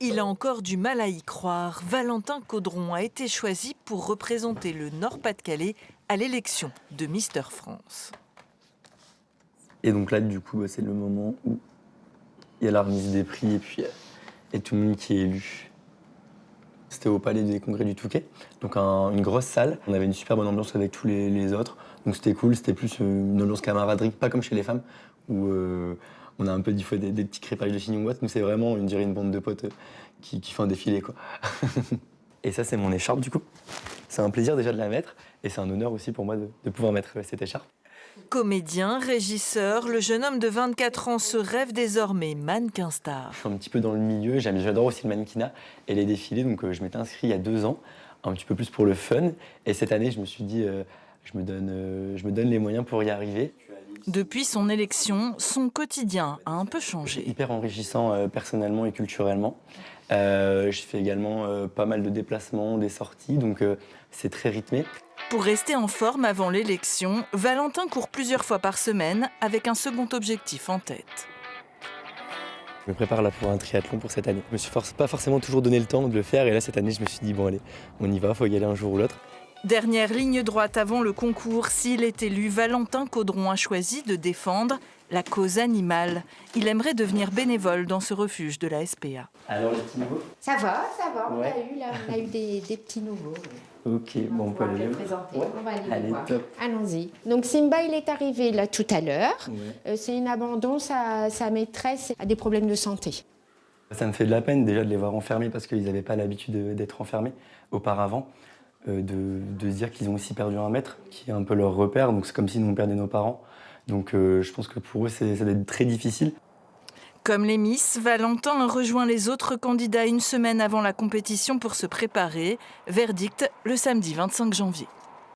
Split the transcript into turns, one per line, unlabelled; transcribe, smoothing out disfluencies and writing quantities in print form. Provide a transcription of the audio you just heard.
Il a encore du mal à y croire. Valentin Caudron a été choisi pour représenter le Nord-Pas-de-Calais à l'élection de Mister France.
Et donc là, du coup, c'est le moment où il y a la remise des prix et puis et tout le monde qui est élu. C'était au Palais des Congrès du Touquet, donc une grosse salle. On avait une super bonne ambiance avec tous les autres, donc c'était cool. C'était plus une ambiance camaraderie, pas comme chez les femmes, où on a un peu des fois des petits crépages de chignon ou autre. Nous, c'est vraiment, on dirait une bande de potes qui fait un défilé, quoi. Et ça, c'est mon écharpe, du coup. C'est un plaisir déjà de la mettre, et c'est un honneur aussi pour moi de pouvoir mettre cette écharpe.
Comédien, régisseur, le jeune homme de 24 ans se rêve désormais mannequin star.
Je suis un petit peu dans le milieu, j'adore aussi le mannequinat et les défilés, donc je m'étais inscrit il y a 2 ans, un petit peu plus pour le fun. Et cette année, je me suis dit, je me donne les moyens pour y arriver.
Depuis son élection, son quotidien a un peu changé.
Hyper enrichissant personnellement et culturellement. Je fais également pas mal de déplacements, des sorties, donc c'est très rythmé.
Pour rester en forme avant l'élection, Valentin court plusieurs fois par semaine avec un second objectif en tête.
Je me prépare là pour un triathlon pour cette année. Je me suis pas forcément toujours donné le temps de le faire et là cette année je me suis dit bon allez, on y va, faut y aller un jour ou l'autre.
Dernière ligne droite avant le concours, s'il est élu, Valentin Caudron a choisi de défendre la cause animale. Il aimerait devenir bénévole dans ce refuge de la SPA.
Alors les petits nouveaux ?
Ça va,
Ouais.
on a eu des petits nouveaux.
Ok, bon on peut aller
les
les
présenter.
Ouais.
On va aller
Allez,
les voir.
top.
Allons-y. Donc Simba, il est arrivé là tout à l'heure.
Ouais.
C'est une abandon, sa maîtresse a des problèmes de santé.
Ça me fait de la peine déjà de les voir enfermés parce qu'ils n'avaient pas l'habitude d'être enfermés auparavant. De se dire qu'ils ont aussi perdu un maître qui est un peu leur repère, donc c'est comme si nous on perdait nos parents. Donc je pense que pour eux ça doit être très difficile.
Comme les Miss, Valentin a rejoint les autres candidats une semaine avant la compétition pour se préparer. Verdict le samedi 25 janvier.